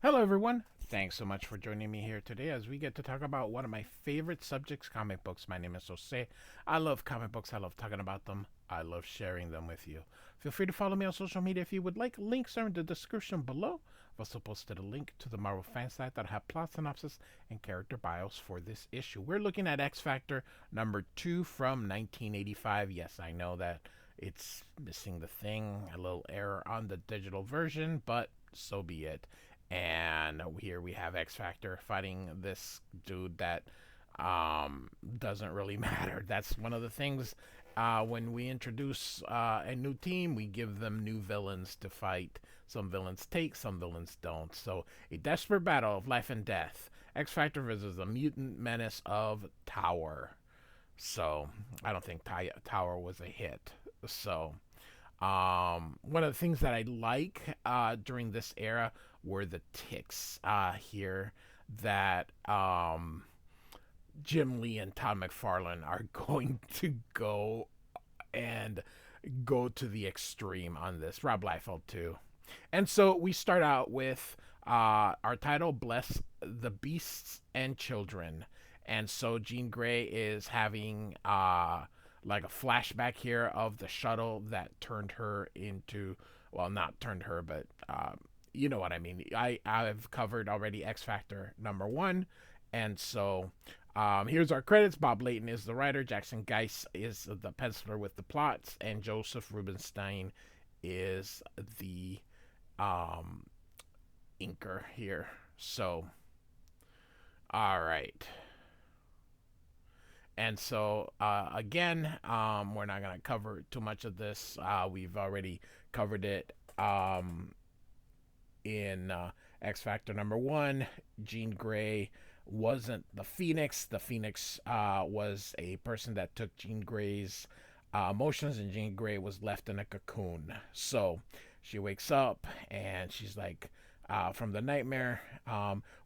Hello, everyone. Thanks so much for joining me here today as we get to talk about one of my favorite subjects, comic books. My name is Jose. I love comic books. I love talking about them. I love sharing them with you. Feel free to follow me on social media if you would like. Links are in the description below. I've also posted a link to the Marvel fan site that have plot synopsis and character bios for this issue. We're looking at X Factor number 2 from 1985. Yes, I know that it's missing the thing, a little error on the digital version, but so be it. And here we have X Factor fighting this dude that doesn't really matter. That's one of the things when we introduce a new team, we give them new villains to fight. Some villains take, some villains don't. So, a desperate battle of life and death. X Factor versus the mutant menace of Tower. So, I don't think Tower was a hit. So, one of the things that I like during this era were the ticks here that Jim Lee and Todd McFarlane are going to and go to the extreme on this. Rob Liefeld too. And so we start out with our title, Bless the Beasts and Children. And so Jean Grey is having like a flashback here of the shuttle that turned her into, well, not turned her, but you know what I mean. I've covered already X Factor number 1. And so here's our credits. Bob Layton is the writer. Jackson Guice is the penciler with the plots. And Joseph Rubinstein is the um, inker here. So, all right. And so, again, we're not going to cover too much of this. We've already covered it in X Factor number 1. Jean Grey wasn't the Phoenix. The Phoenix was a person that took Jean Grey's emotions, and Jean Grey was left in a cocoon. So she wakes up and she's like, from the nightmare.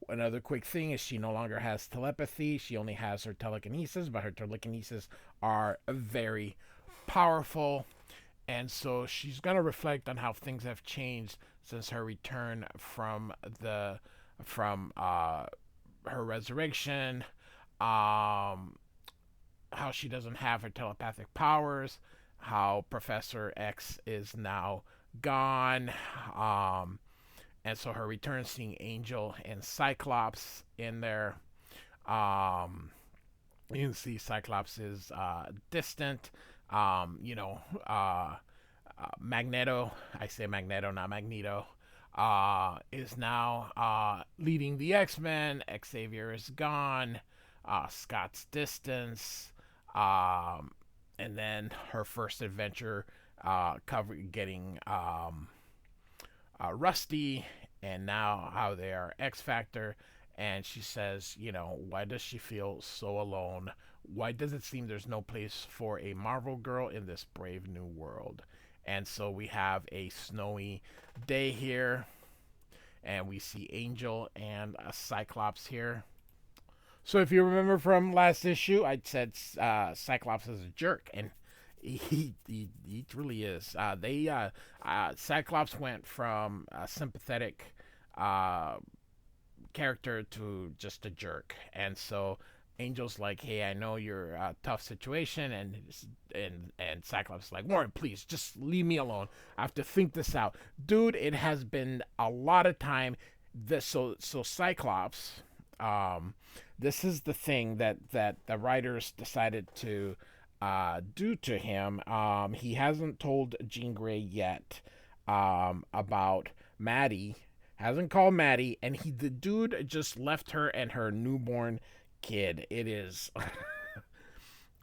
Another quick thing is she no longer has telepathy. She only has her telekinesis, but her telekinesis are very powerful. And so she's going to reflect on how things have changed since her return from her resurrection. How she doesn't have her telepathic powers. How Professor X is now gone. And so her return, seeing Angel and Cyclops in there. Um, you can see Cyclops is distant. You know, Magneto, I say Magneto, not Magneto, is now leading the X-Men. Xavier is gone. Scott's distance. And then her first adventure getting Rusty, and now how they are X Factor. And she says, you know, why does she feel so alone? Why does it seem there's no place for a Marvel girl in this brave new world? And so we have a snowy day here, and we see Angel and a Cyclops here. So if you remember from last issue, I said Cyclops is a jerk, and he really is. Cyclops went from a sympathetic uh, character to just a jerk, and so Angel's like, "Hey, I know you're a tough situation," and Cyclops is like, "Warren, please, just leave me alone. I have to think this out, dude. It has been a lot of time." So Cyclops, um, this is the thing that the writers decided to do to him. He hasn't told Jean Grey yet about Maddie. Hasn't called Maddie, and the dude just left her and her newborn kid. It is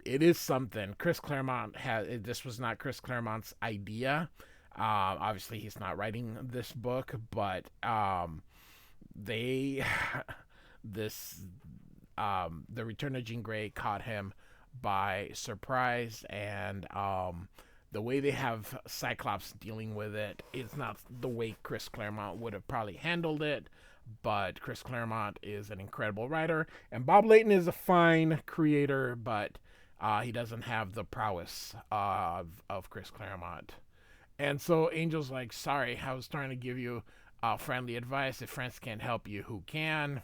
it is something. Chris Claremont has. This was not Chris Claremont's idea. Obviously, he's not writing this book, but they this the Return of Jean Grey caught him by surprise, and the way they have Cyclops dealing with it is not the way Chris Claremont would have probably handled it. But Chris Claremont is an incredible writer, and Bob Layton is a fine creator, but he doesn't have the prowess of Chris Claremont. And so Angel's like, sorry, I was trying to give you Friendly advice: if friends can't help you, who can?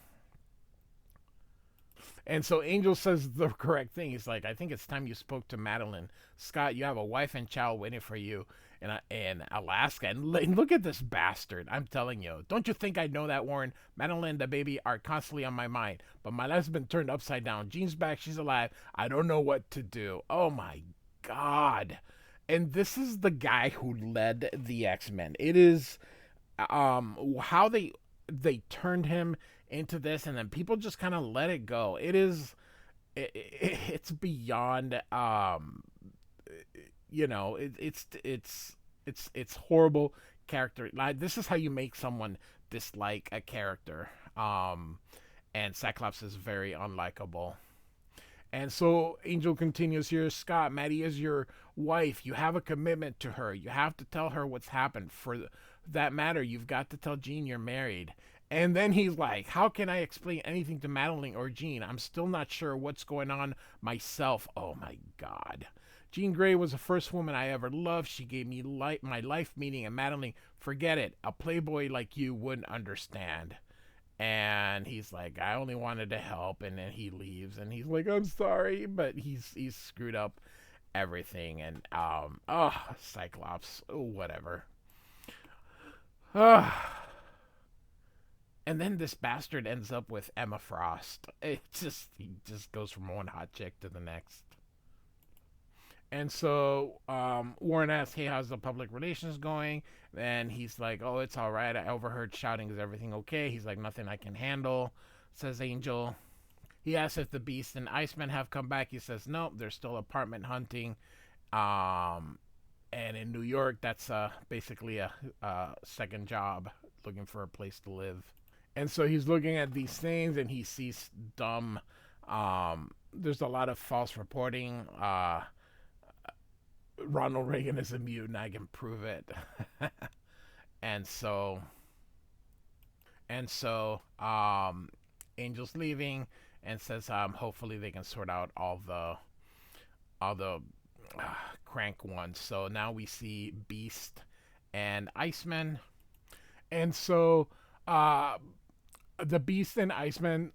And so Angel says the correct thing. He's like, I think it's time you spoke to Madeline. Scott, you have a wife and child waiting for you in Alaska. And look at this bastard. I'm telling you. Don't you think I know that, Warren? Madeline and the baby are constantly on my mind. But my life's been turned upside down. Jean's back. She's alive. I don't know what to do. Oh, my God. And this is the guy who led the X-Men. It is how they turned him into this, and then people just kind of let it go. It's beyond it's horrible character. Like, this is how you make someone dislike a character. And Cyclops is very unlikable. And so Angel continues here: Scott, Maddie is your wife. You have a commitment to her. You have to tell her what's happened. For that matter, you've got to tell Jean you're married. And then he's like, how can I explain anything to Madeline or Jean? I'm still not sure what's going on myself. Oh my God. Jean Grey was the first woman I ever loved. She gave me my life meaning, and Madeline, forget it. A playboy like you wouldn't understand. And he's like, I only wanted to help. And then he leaves, and he's like, I'm sorry, but he's screwed up everything. And Cyclops, whatever. And then this bastard ends up with Emma Frost. He just goes from one hot chick to the next. And so Warren asks, hey, how's the public relations going? And he's like, oh, it's all right. I overheard shouting. Is everything okay? He's like, nothing I can handle, says Angel. He asks if the Beast and Iceman have come back. He says, nope, they're still apartment hunting. And in New York, that's basically a second job, looking for a place to live. And so he's looking at these things, and he sees dumb. There's a lot of false reporting. Ronald Reagan is a mutant. I can prove it. and so, and so, Angel's leaving and says, hopefully they can sort out all the crank ones. So now we see Beast and Iceman, and so the Beast and Iceman,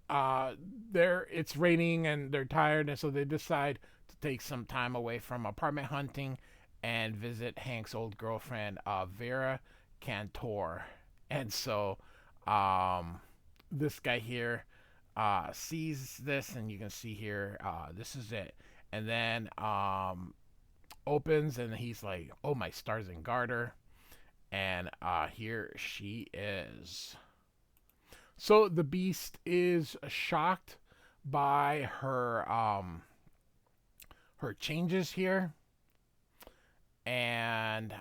it's raining and they're tired, and so they decide to take some time away from apartment hunting and visit Hank's old girlfriend, Vera Cantor. And so this guy here sees this, and you can see here, this is it. And then opens, and he's like, oh, my stars and garter. And here she is. So the Beast is shocked by her changes here, and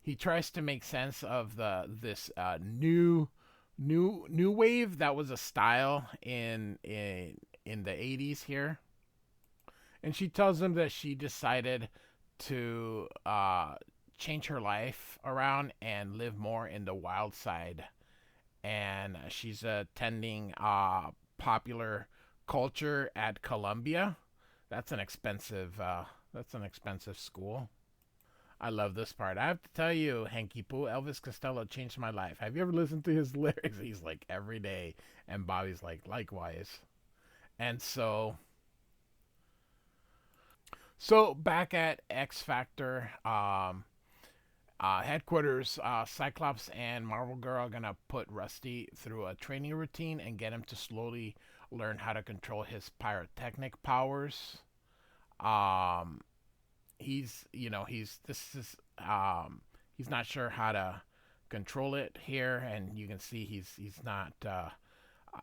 he tries to make sense of this new wave that was a style in the 80s here. And she tells him that she decided to change her life around and live more in the wild side. And she's attending popular culture at Columbia. That's an expensive school. I love this part. I have to tell you, Hanky Poo, Elvis Costello changed my life. Have you ever listened to his lyrics? He's like, every day. And Bobby's like, likewise. And so back at X Factor, headquarters, Cyclops and Marvel Girl are gonna put Rusty through a training routine and get him to slowly learn how to control his pyrotechnic powers. Um, he's not sure how to control it here, and you can see he's not.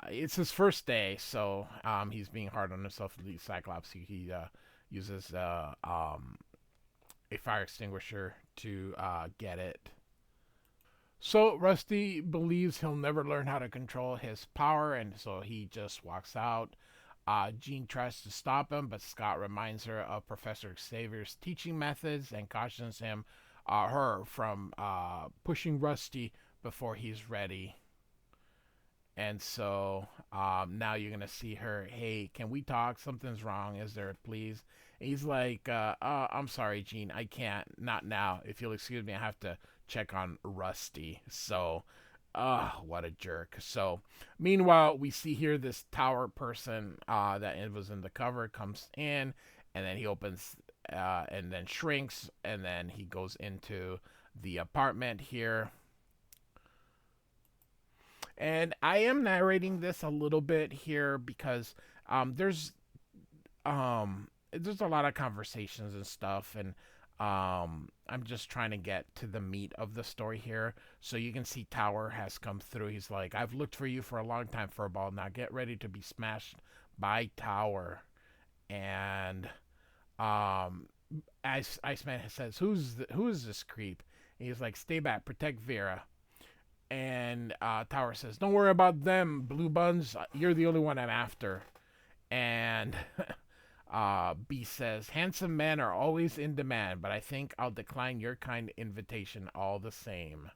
It's his first day, so he's being hard on himself. The Cyclops, he uses a fire extinguisher to get it. So Rusty believes he'll never learn how to control his power, and so he just walks out. Jean tries to stop him, but Scott reminds her of Professor Xavier's teaching methods and cautions her from pushing Rusty before he's ready. And so now you're gonna see her. Hey, can we talk? Something's wrong. Is there, please? He's like, I'm sorry, Gene, I can't, not now. If you'll excuse me, I have to check on Rusty. So, what a jerk. So, meanwhile, we see here this tower person that it was in the cover comes in, and then he opens, and then shrinks, and then he goes into the apartment here. And I am narrating this a little bit here because there's a lot of conversations and stuff, and I'm just trying to get to the meat of the story here. So you can see Tower has come through. He's like, I've looked for you for a long time, Furball. Now get ready to be smashed by Tower. And Iceman says, who is this creep? And he's like, stay back, protect Vera. And Tower says, don't worry about them, Blue Buns. You're the only one I'm after. And B says, handsome men are always in demand, but I think I'll decline your kind invitation all the same.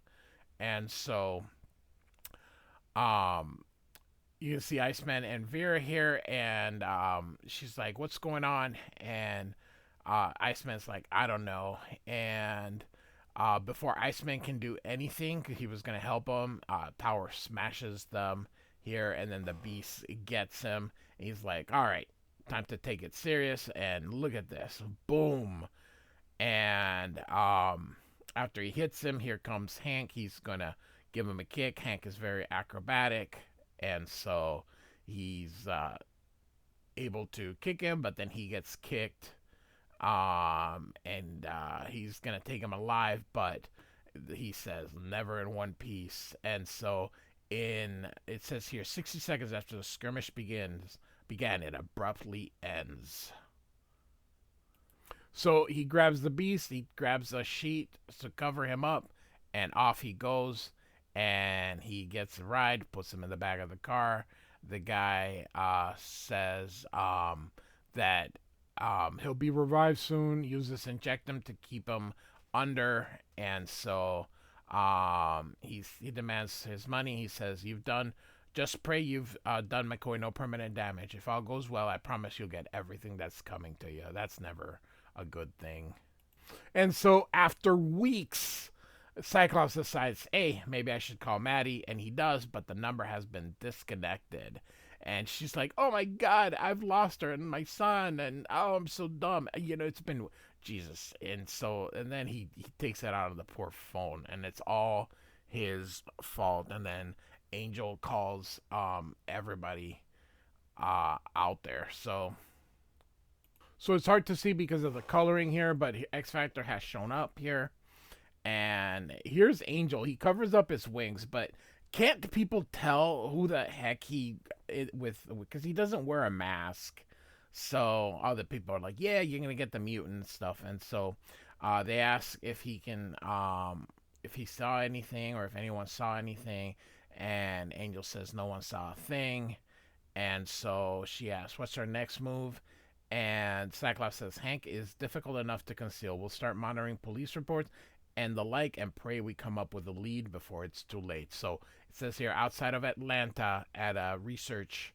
And so, um, you can see Iceman and Vera here, and she's like, what's going on? And Iceman's like, I don't know. And before Iceman can do anything, 'cause he was going to help him, Tower smashes them here, and then the beast gets him. And he's like, all right, time to take it serious, and look at this. Boom. And after he hits him, here comes Hank. He's going to give him a kick. Hank is very acrobatic, and so he's able to kick him, but then he gets kicked, and he's gonna take him alive, but he says never in one piece. And so in it says here 60 seconds after the skirmish began, it abruptly ends. So he grabs the beast, he grabs a sheet to cover him up, and off he goes. And he gets a ride, puts him in the back of the car. The guy says that he'll be revived soon. Use this inject him to keep him under. And so he demands his money. He says, "You've done. Just pray you've done McCoy no permanent damage. If all goes well, I promise you'll get everything that's coming to you." That's never a good thing. And so after weeks, Cyclops decides, hey, maybe I should call Maddie, and he does, but the number has been disconnected. And she's like, oh my God, I've lost her and my son, and oh, I'm so dumb. You know, it's been Jesus. And then he takes it out of the poor phone, and it's all his fault. And then Angel calls everybody out there. So it's hard to see because of the coloring here, but X Factor has shown up here. And here's Angel. He covers up his wings, but can't people tell who the heck with because he doesn't wear a mask. So other people are like, "Yeah, you're gonna get the mutant stuff." And so they ask if he saw anything or if anyone saw anything, and Angel says no one saw a thing. And so she asks, "What's our next move?" And Cyclops says, Hank is difficult enough to conceal. We'll start monitoring police reports and the like and pray we come up with a lead before it's too late. So it says here outside of Atlanta at a research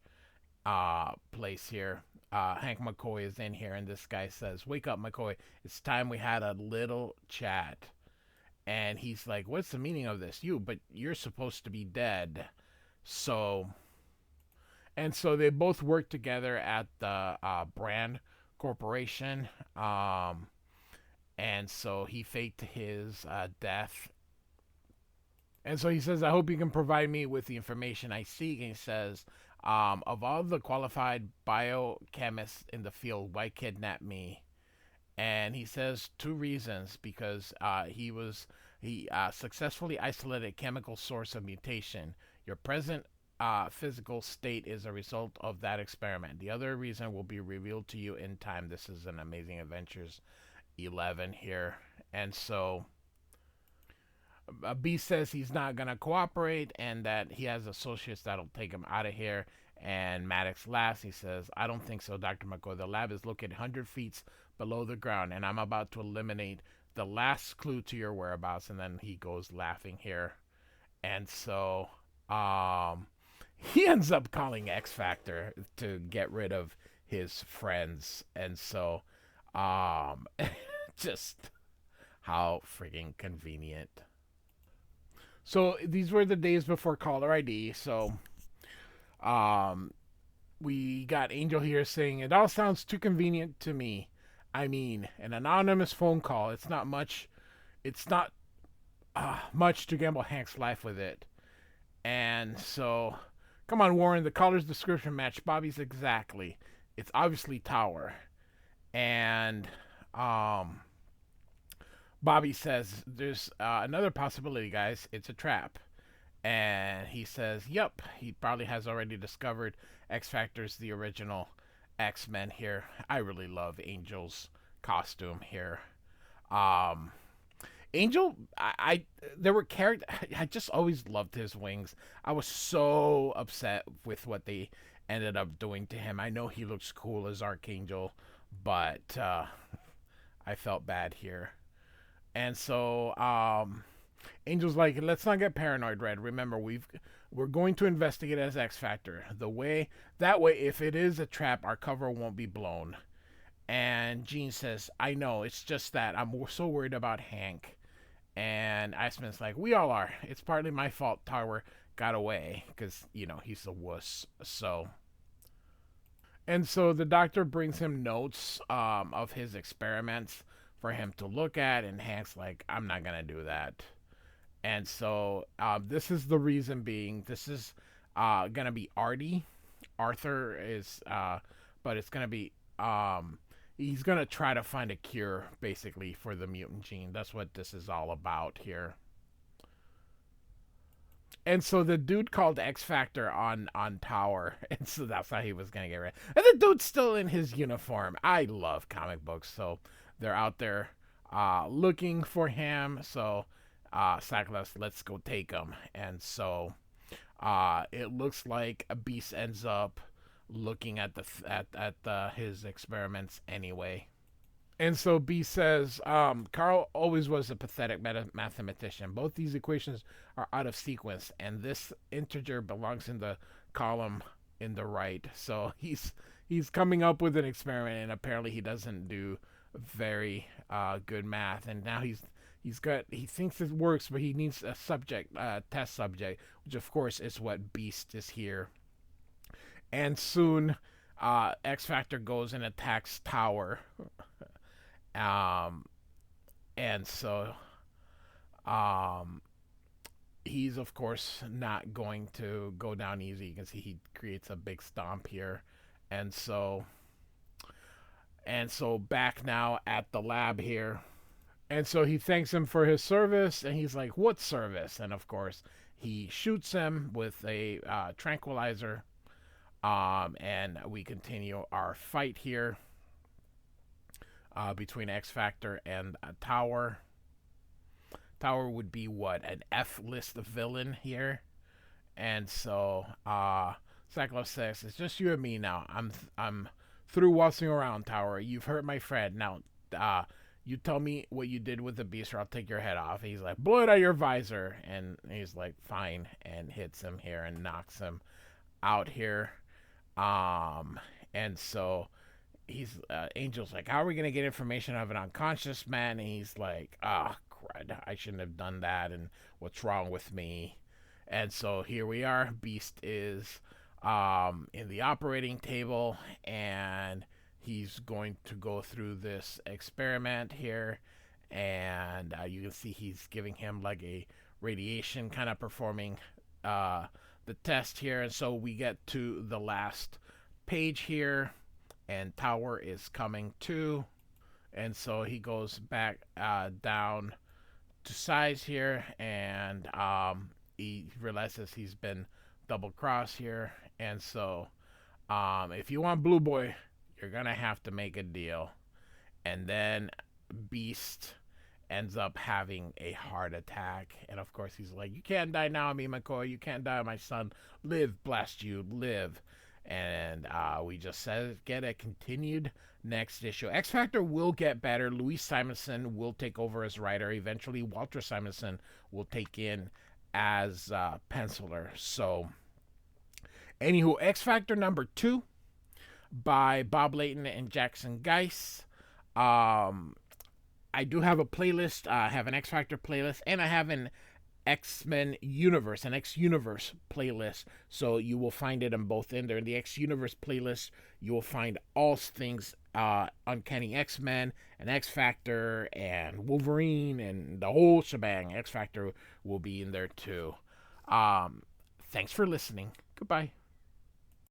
place here, Hank McCoy is in here, and this guy says, wake up, McCoy. It's time we had a little chat. And he's like, what's the meaning of this? But you're supposed to be dead. So and so they both work together at the Brand Corporation. And so he faked his death. And so he says, I hope you can provide me with the information I seek. And he says, of all the qualified biochemists in the field, why kidnap me? And he says two reasons, because he successfully isolated a chemical source of mutation. Your present physical state is a result of that experiment. The other reason will be revealed to you in time. This is an Amazing Adventures 11 here. And so B says he's not going to cooperate and that he has associates that'll take him out of here. And Maddox laughs. He says, I don't think so, Dr. McCoy. The lab is located 100 feet below the ground, and I'm about to eliminate the last clue to your whereabouts. And then he goes laughing here. And so he ends up calling X Factor to get rid of his friends. And so Just how freaking convenient. So these were the days before caller ID. So um, we got Angel here saying it all sounds too convenient to me. I mean, an anonymous phone call. It's not much. It's not much to gamble Hank's life with it. And so, come on, Warren. The caller's description matched Bobby's exactly. It's obviously Tower. And um, Bobby says, "There's another possibility, guys. It's a trap." And he says, "Yep, he probably has already discovered X Factor's the original X-Men here. I really love Angel's costume here. Um, Angel, I there were character. I just always loved his wings. I was so upset with what they ended up doing to him. I know he looks cool as Archangel, but I felt bad here. And so Angel's like, let's not get paranoid, Red. Remember, we're going to investigate as X Factor. That way, if it is a trap, our cover won't be blown. And Jean says, I know, it's just that I'm so worried about Hank. And Iceman's like, we all are. It's partly my fault Tower got away because, he's a wuss. So the doctor brings him notes of his experiments for him to look at, and Hank's like, I'm not going to do that. And so this is the reason being, this is going to be Artie. Arthur is, but it's going to be, he's going to try to find a cure, basically, for the mutant gene. That's what this is all about here. And so the dude called X Factor on Tower, and so that's how he was gonna get rid. And the dude's still in his uniform. I love comic books, so they're out there looking for him. So Cyclops, let's go take him. And so it looks like a Beast ends up looking at his experiments anyway. And so B says, Carl always was a pathetic mathematician. Both these equations are out of sequence, and this integer belongs in the column in the right. So he's coming up with an experiment, and apparently he doesn't do very good math. And now he thinks it works, but he needs a test subject, which of course is what Beast is here. And soon, X Factor goes and attacks Tower. Um, and so he's of course not going to go down easy. You can see he creates a big stomp here. And so back now at the lab here. And so he thanks him for his service, and he's like, what service? And of course he shoots him with a tranquilizer. And we continue our fight here between X Factor and Tower. Tower would be what, an F-list villain here, and so Cyclops says, "It's just you and me now. I'm through waltzing around, Tower. You've hurt my friend. Now, you tell me what you did with the beast, or I'll take your head off." And he's like, "Blow it out your visor," and he's like, "Fine," and hits him here and knocks him out here. And so he's Angel's like, how are we gonna get information of an unconscious man? And he's like, crud, I shouldn't have done that, and what's wrong with me? And so here we are. Beast is in the operating table, and he's going to go through this experiment here, and you can see he's giving him like a radiation, kind of performing the test here. And so we get to the last page here, and Tower is coming to, and so he goes back down to size here, and he realizes he's been double crossed here. And so if you want Blue Boy, you're gonna have to make a deal. And then Beast ends up having a heart attack, and of course he's like, you can't die now, me McCoy, you can't die, my son. Live, blast you, live. And we just said get a continued next issue. X Factor will get better. Louise Simonson will take over as writer. Eventually, Walter Simonson will take in as penciler. So, anywho, X Factor number 2 by Bob Layton and Jackson Guice. Um, I do have a playlist. I have an X Factor playlist, and I have an X-Men Universe, an X Universe playlist. So you will find it in both in there. In the X Universe playlist, you will find all things Uncanny X-Men and X Factor and Wolverine and the whole shebang. X Factor will be in there too. Um, Thanks for listening. Goodbye.